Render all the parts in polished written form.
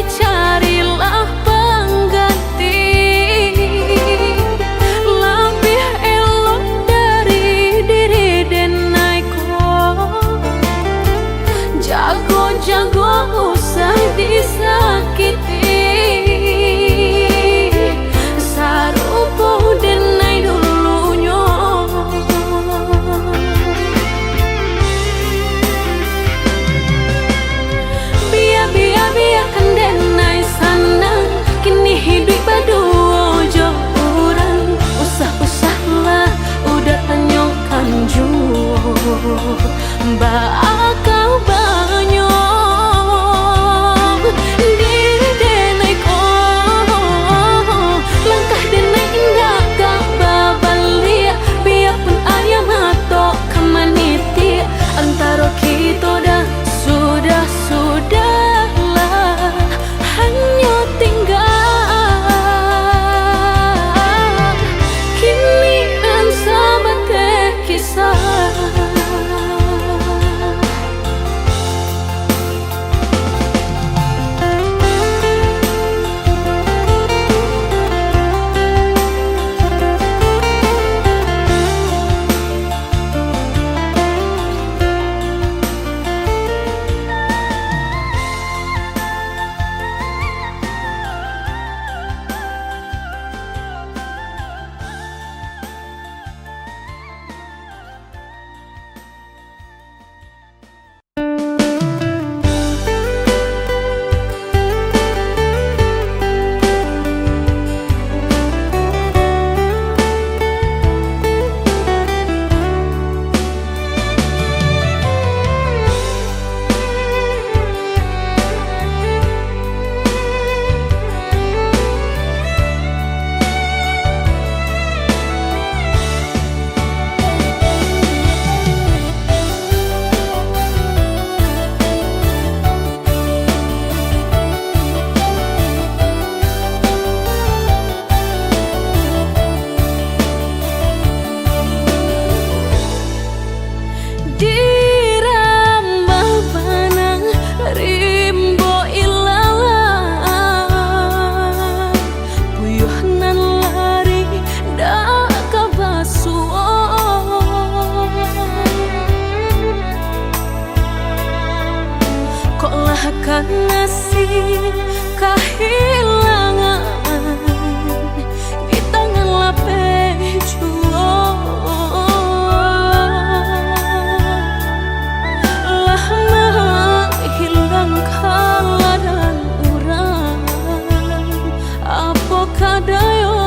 carilah pengganti lebih elok dari diri denai ko. Jago-jago usah disakiti, sarupo denai dulunya. Biarkan denai sanang, kini hidup berdua jo orang. Usah-usahlah udah tanyakan jua bakal banyak diri denai ko. Langkah denai indah gak babalia, biarpun ayam atau kemaniti antara kita dah sudahlah hanya tinggal kini dan sebagai kisah. Nasib kehilangan di tangan lapeh jua, lah hilang kala dan urang apa kadayo.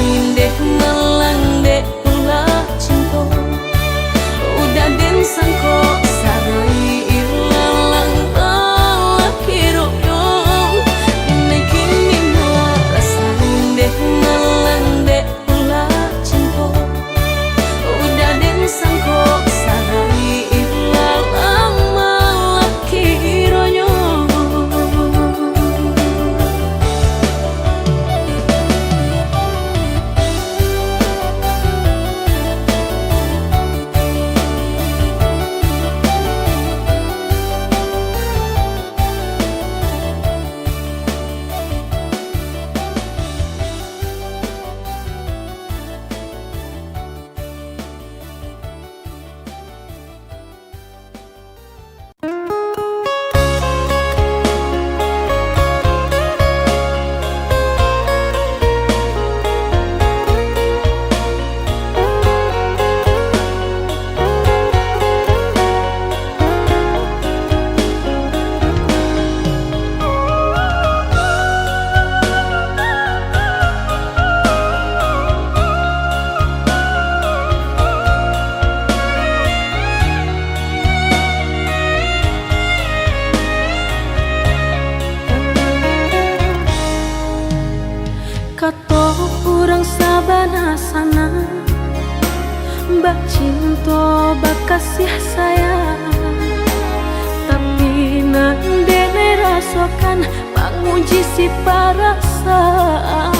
rasain deh melang deh ulah cinta. Udah den sangko sarai ilalang laki royo. Ini kini malah rasain deh melang deh ulah cinta. Udah den sangko sarai ilalang laki royo. Kato urang sabana sana bak cinta bak kasih sayang, tapi nandene rasakan menguji si perasaan.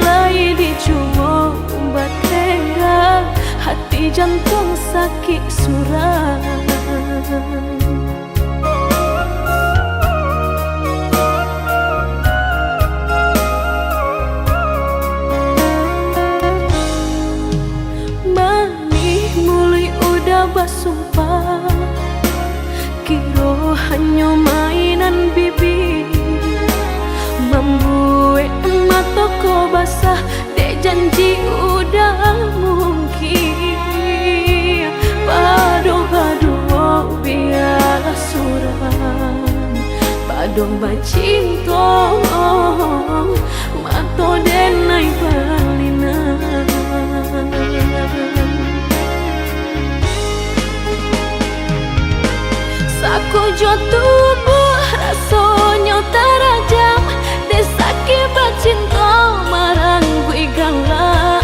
Lai dicoba umbat tengah hati jantung sakit suram. Basumpah kiro hanya mainan bibi, membuat mataku basah dek janji udah mungkin. Padu-padu biarlah suram, padu bacinta mato denai balinan. Aku jo tubuh rasanya terajam, desaki bacinta marang gue galak.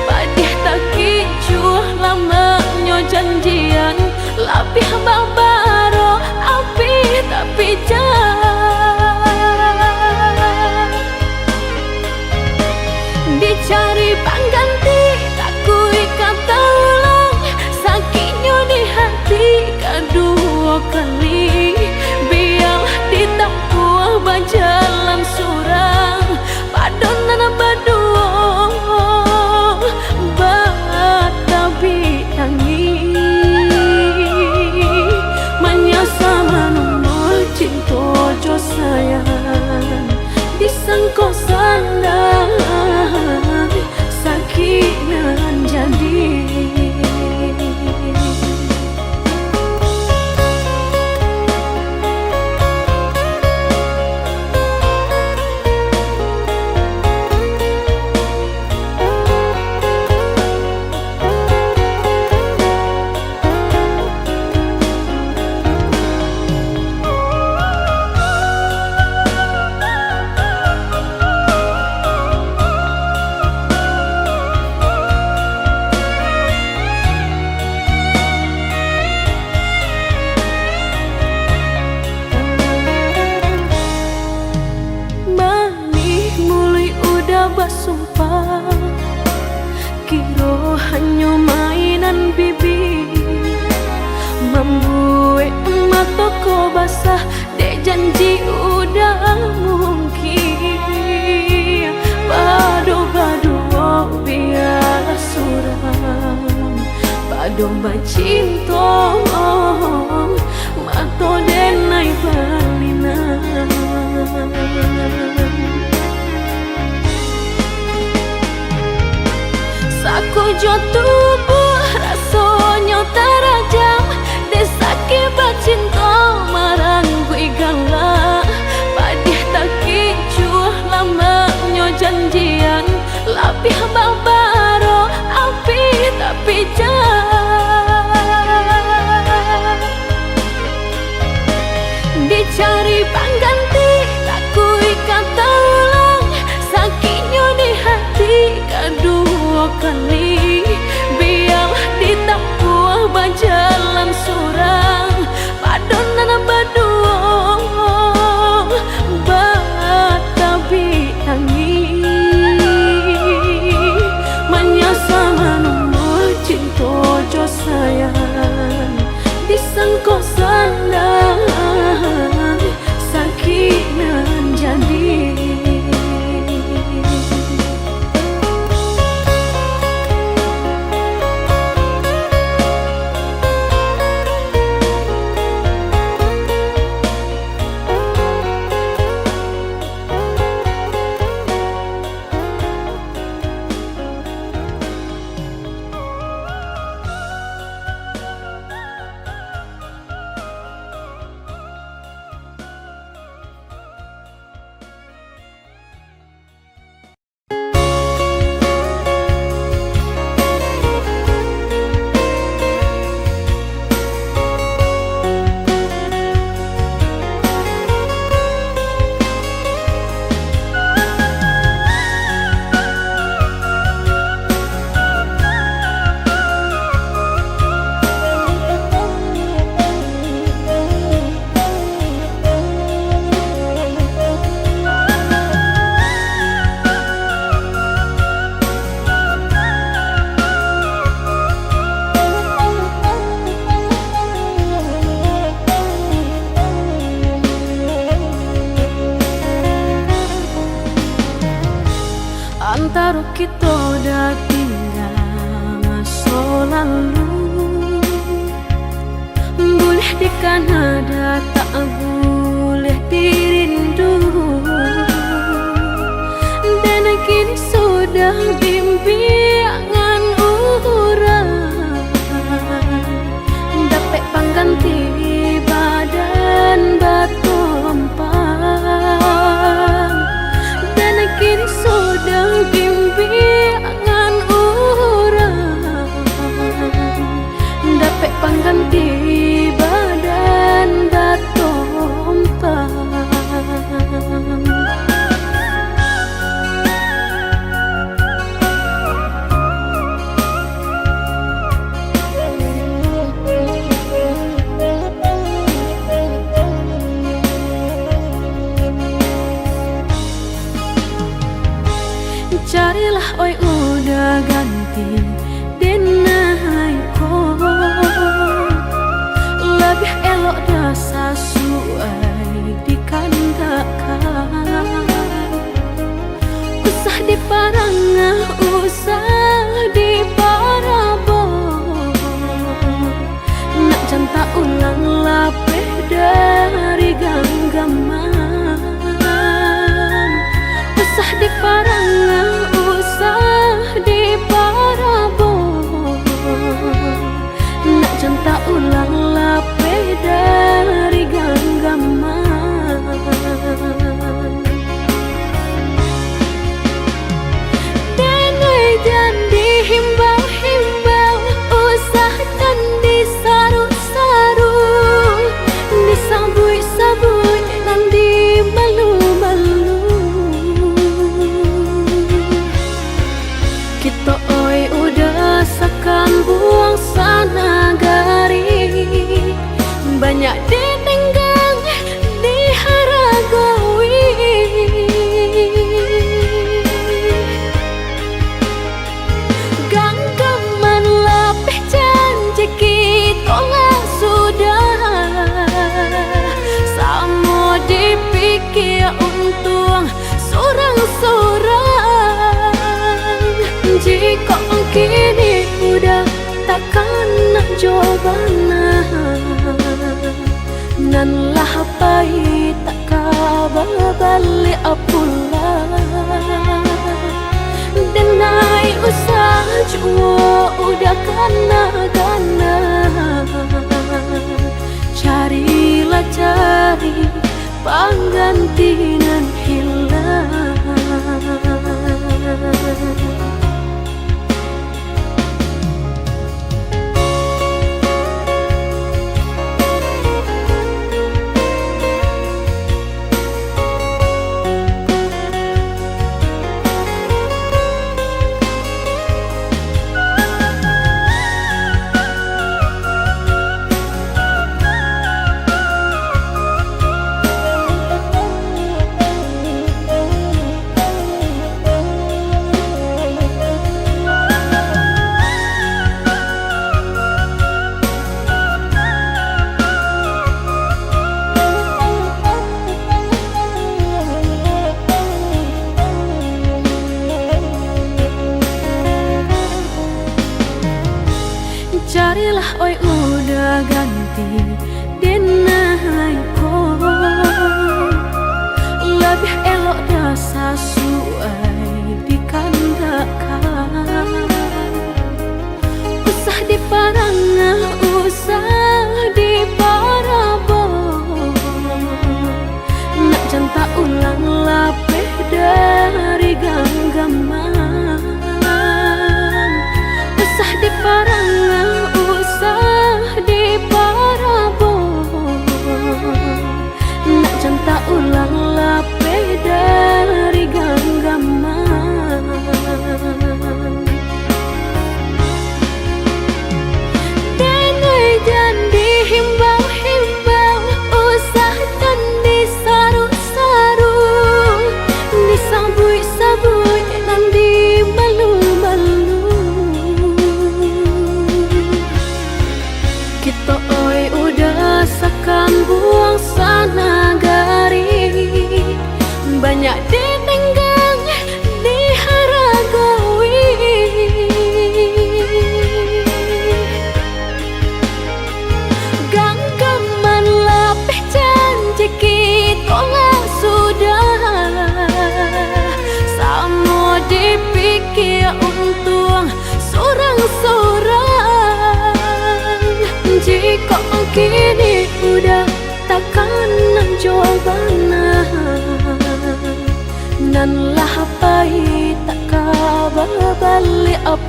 Padih tak kicuh lamanya janjian, lapih babaro api tapi jangan dicari pengganti. Tak kui kata ulang sakitnya di hati kedua kali. Biar ditempuh berjalan surang padonan berdua batabi tangi menyasa menunggu cinta jo sayang disangko sandang sakinan jadi. Basumpah kiro hanya mainan bibi, membuat mataku basah dek janji udah mungkin. Padu-padu biarlah suram, padu bacinta mato denai balinan. Aku jo tubuh rasanya terajam, desaki bacinta marang gue galak. Padih tak kicuh lamanya janji malu. Boleh di Kanada tak boleh dirindu. Dan kini sudah bimbingan orang dapat pengganti badan batu empang. Dan kini sudah bimbingan orang dapat pengganti badan batu empang. Carilah oi udah ganti denai ko, lebih elok dah sesuai dikandakan. Usah diparangah, usah diparabon, nak janta ulang lapeh dari genggaman. Usah diparangah, usah diparabon, nak janta ulang lapeh dari genggaman. Denai dan dihimbau-himbau, usah dan disaru-saru, disabui-sabui dan dimalu-malu. Kita oi udah sakan buang sana gari, banyak ditenggang diharagawi. Genggaman lapih janji kita lah sudah, sama dipikir untung sorang-sorang. Jika kini udah takkan nak jawabana, nan lah pai tak kabar balik pula. Denai usah jua udah gana-gana, carilah cari pengganti nan hilang. Carilah oi udah ganti denai ko, lebih elok dah sesuai dikandakan. Usah diparangah, usah diparabon, nak janta ulang lapeh dari genggaman. Usah diparangah, usah diparabon, nak janta ulang lapeh dari genggaman.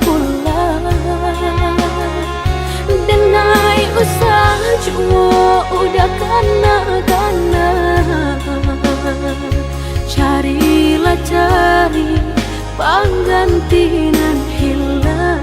pula denai usah jua udah kana carilah cari panggantinan hilang.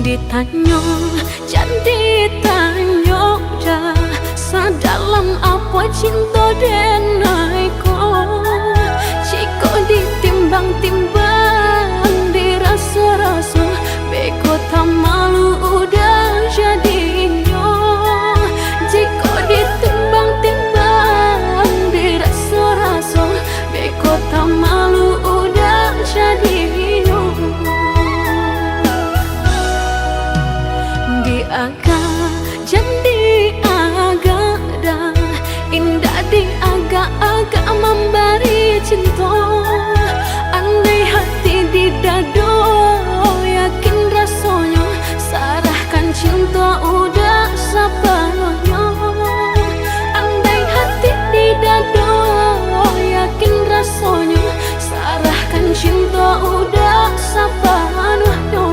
Ditanya, jadi tanya dah sadalam apa cinta denai ko. Jika ditimbang-timbang dirasa-rasa beko tak malu udah jadinya. Jika ditimbang-timbang dirasa-rasa beko tak malu udah jadinya. Agak jadi agak dah indah di agak-agak memberi cinta. Andai hati di dado yakin rasanya sarahkan cinta udah sepenuhnya. Andai hati di dado yakin rasanya sarahkan cinta udah sepenuhnya.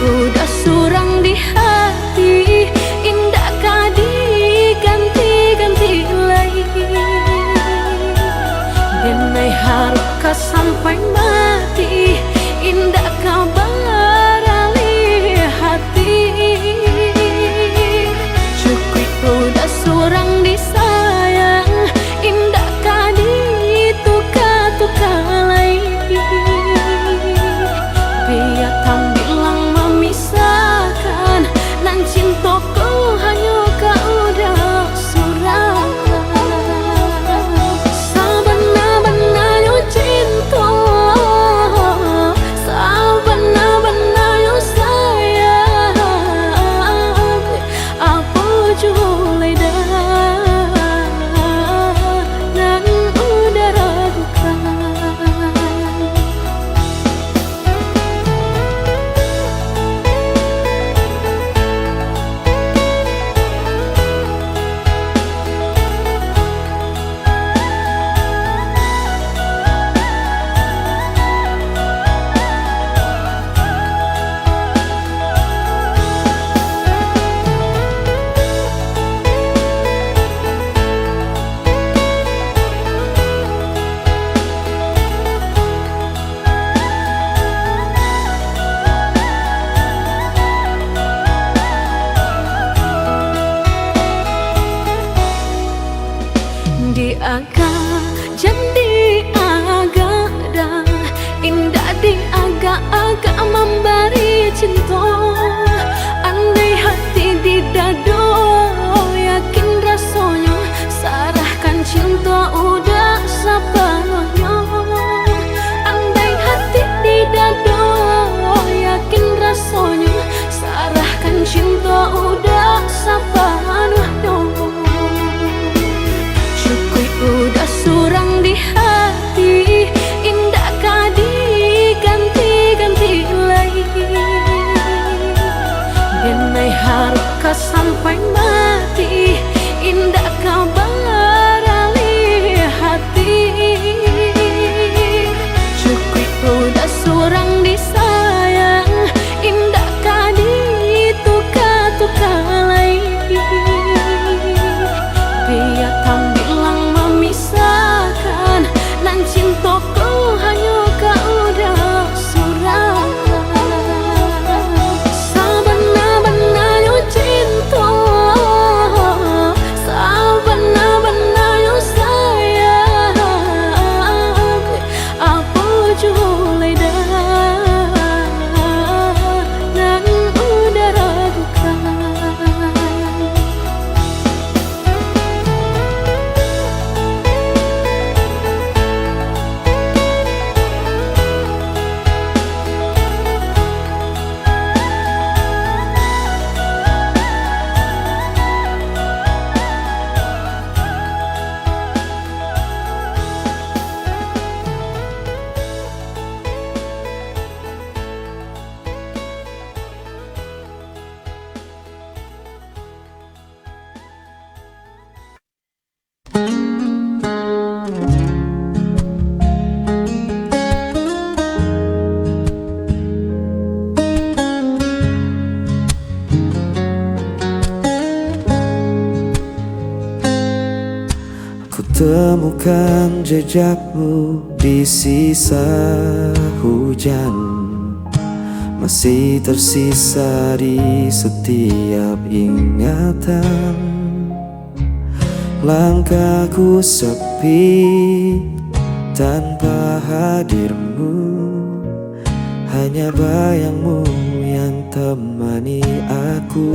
Udah surang di hati, indah kadi ganti-ganti lagi. Denai harka sampai mati, indah kabar ali hati. Cukup udah surang disayang, indah kadi tuka-tuka lagi. Biar tam bilang memisahkan, nan cintaku hanya kau udah surahkan. Sebenar-benarnya cinta temukan jejakmu di sisa hujan, masih tersisa di setiap ingatan. Langkahku sepi tanpa hadirmu, hanya bayangmu yang temani aku.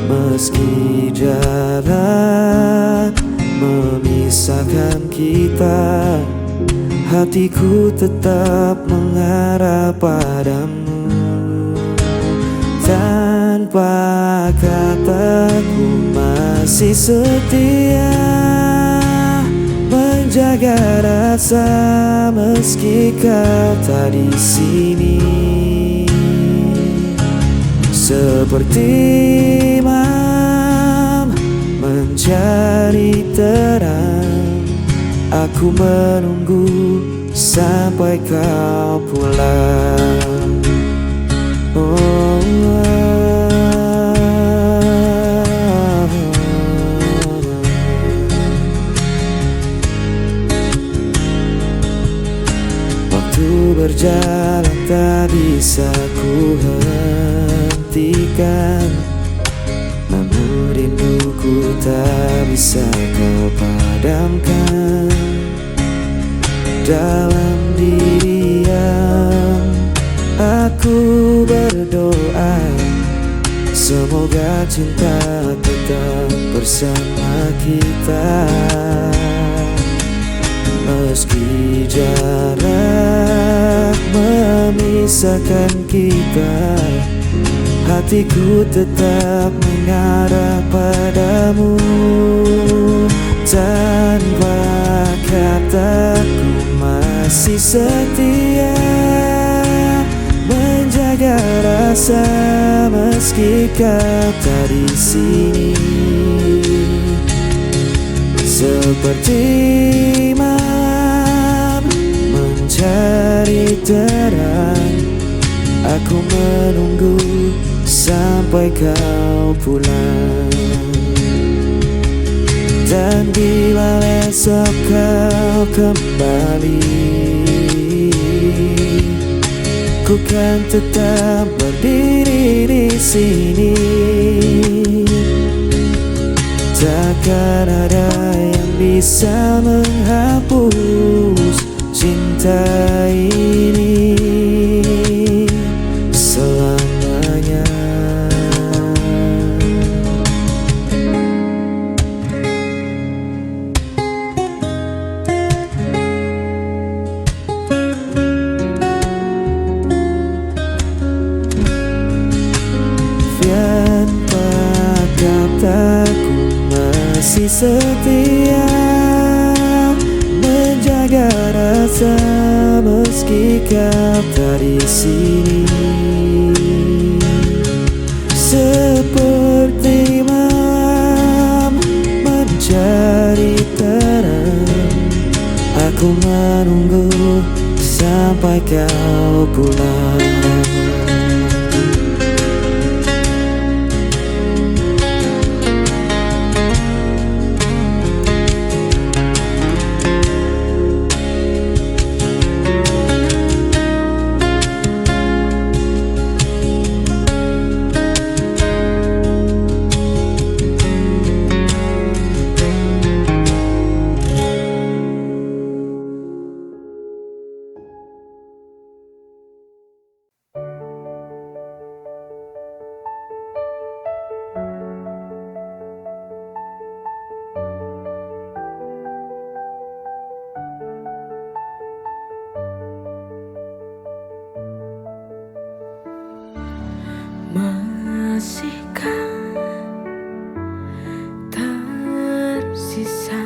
Meski jarak memisahkan kita, hatiku tetap mengarah padamu. Tanpa kataku masih setia menjaga rasa meski kau tak di sini. Seperti imam mencari terang, aku menunggu sampai kau pulang. Waktu berjalan tak bisa ku hentikan, namun rinduku tak bisa kau padamkan. Dalam diam aku berdoa, semoga cinta tetap bersama kita. Meski jarak memisahkan kita, hatiku tetap mengarah padamu. Tanpa kataku masih setia menjaga rasa meski kau tak di sini. Seperti imam mencari terang, aku menunggu sampai kau pulang. Dan bila esok kau kembali, ku kan tetap berdiri di sini. Takkan ada yang bisa menghapus cinta ini selamanya. Tanpa kataku masih setia menjaga rasa meski kau tak di sini. Seperti malam mencari terang, aku menunggu sampai kau pulang. Masihkah tersisa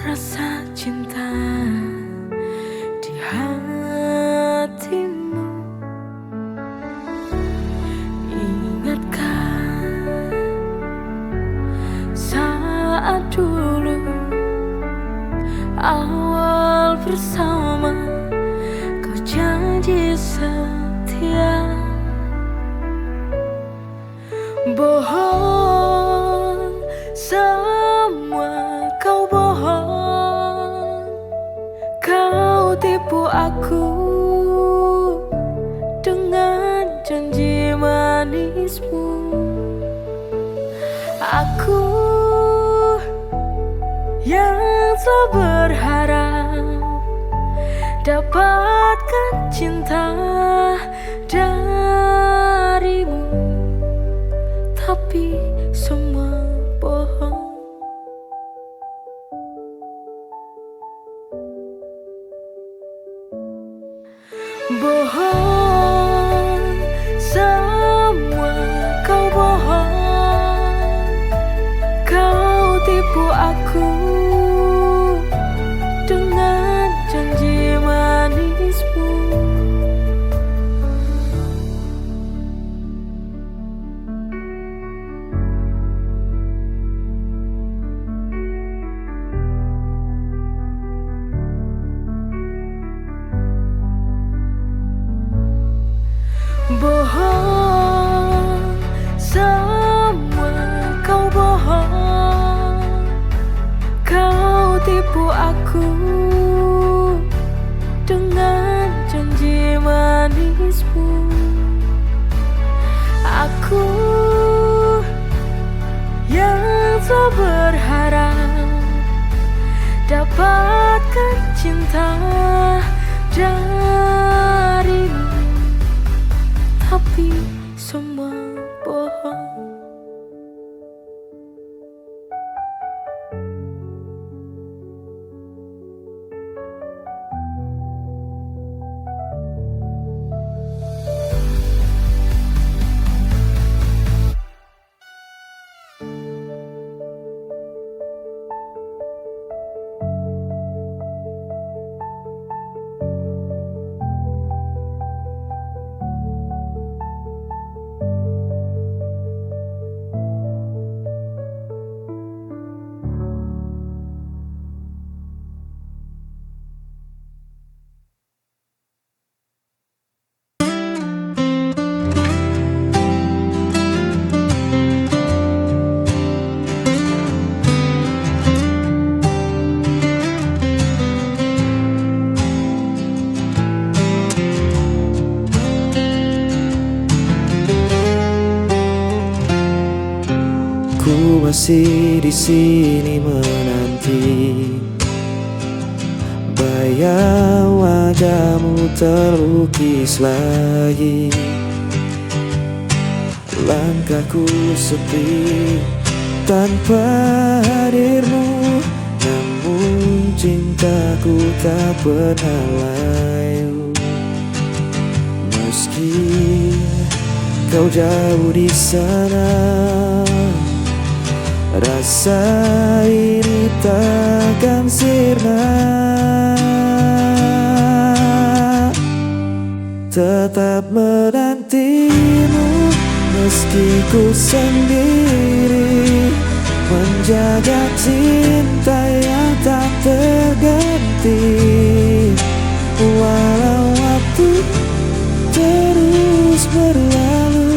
rasa cinta di hatimu? Ingatkah saat dulu awal bersama, kau janji setia. Bohong Aku yang selalu berharap dapatkan cinta darimu, tapi semua bohong. Bohong, semua kau bohong. Kau tipu aku dengan janji manismu. Bohong, semua kau bohong. Kau tipu aku dengan janji manismu. Aku yang selalu berharap dapatkan cinta darimu, tapi semua bohong. Ku masih di sini menanti, bayang wajahmu terlukis lagi. Langkahku sepi tanpa hadirmu, namun cintaku tak pernah layu. Meski kau jauh di sana, rasa ini takkan sirna. Tetap menantimu meski ku sendiri, menjaga cinta yang tak terganti. Walau waktu terus berlalu,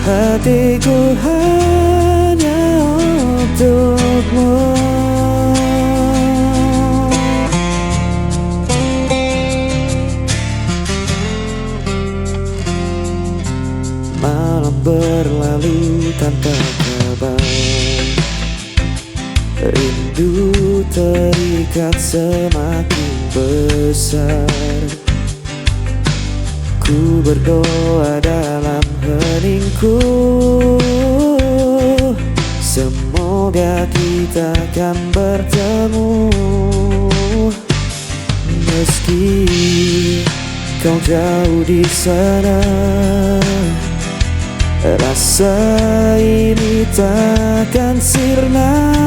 hatiku hanya untukmu. Malam berlalu tanpa kabar, rindu terikat semakin besar. Ku berdoa dalam heningku, semoga kita akan bertemu. Meski kau jauh di sana, rasa ini takkan sirna.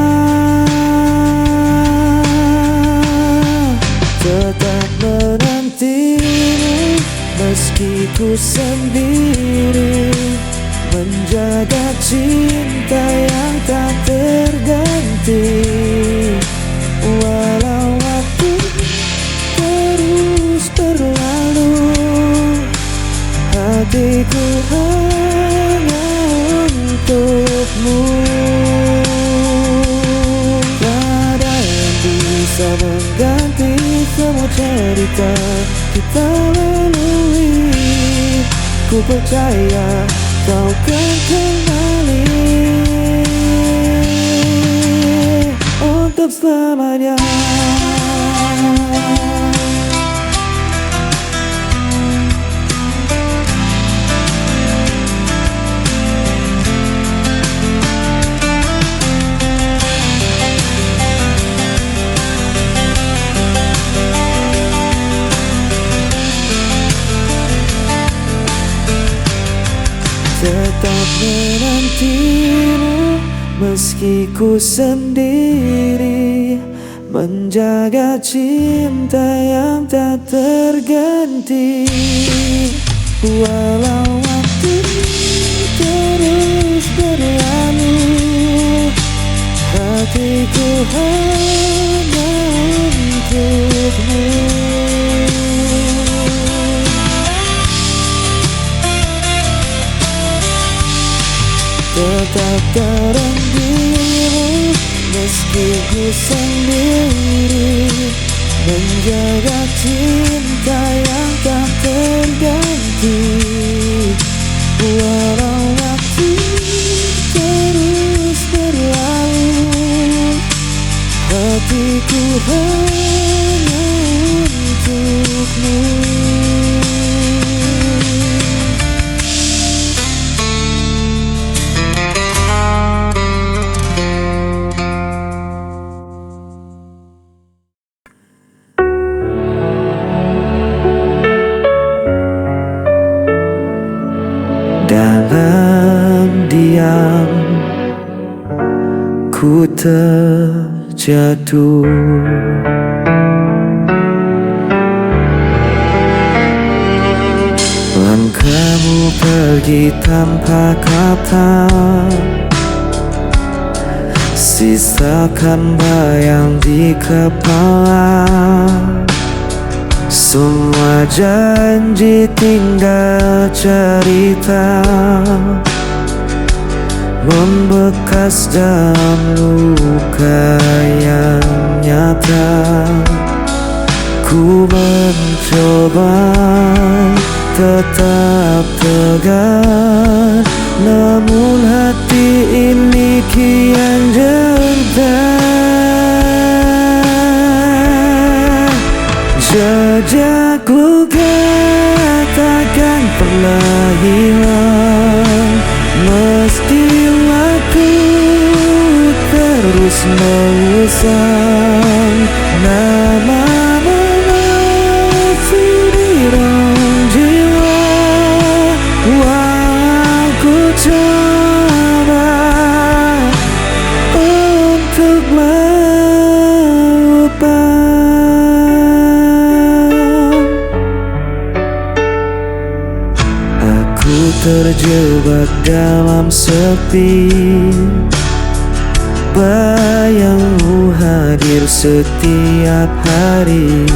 Tetap menantimu meski ku sendiri, menjaga cinta yang tak terganti. Walau waktu terus berlalu, hatiku hanya untukmu. Tak ada yang bisa mengganti semua cerita kita lalui. Ku percaya kau kan kembali. untuk selamanya. Tetap menantimu meski ku sendiri, menjaga cinta yang tak terganti. Walau waktu terus berlalu, hatiku hanya untukmu. Tetap dalam dirimu meski ku sendiri, menjaga cinta yang tak terganti. Walau waktu terus berlalu, hatiku hanya untukmu. Dalam diam ku terjatuh, langkahmu pergi tanpa kata, sisakan bayang di kepala. Semua janji tinggal cerita, membekas dalam luka yang nyata. Ku mencoba tetap tegar, namun hati ini kian jengkel. Jejak luka takkan pernah hilang, meski waktu terus mengusang. Namamu masih di dalam jiwa, walau ku coba untuk melupakan. Terjebak dalam sepi, bayangmu hadir setiap hari.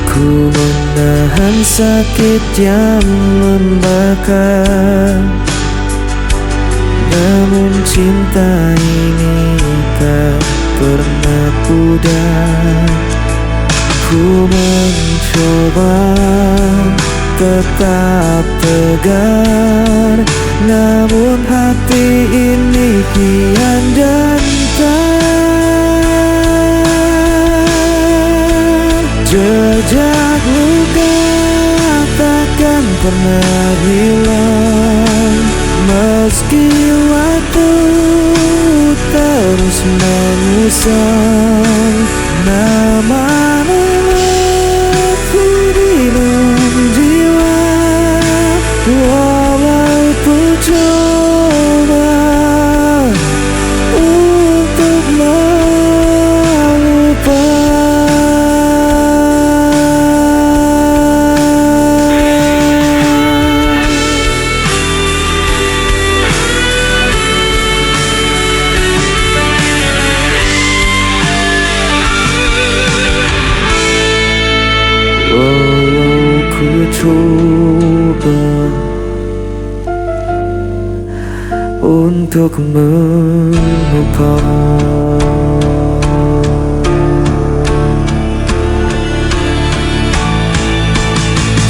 Ku menahan sakit yang membakar, namun cinta ini tak pernah pudar. Ku mencoba tetap tegar, namun hati ini kian gentar. Jejak luka takkan pernah hilang, meski waktu terus mengusang. Namamu walau ku coba untuk walau ku coba untuk melupakan.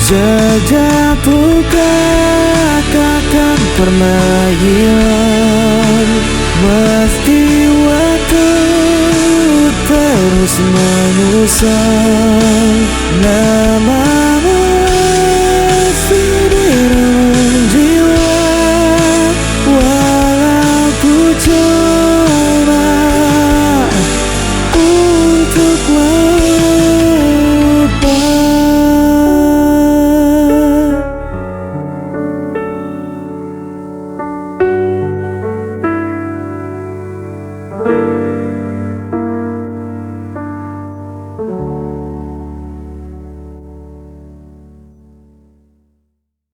Jejak luka takkan pernah hilang, meski waktu menyesal nama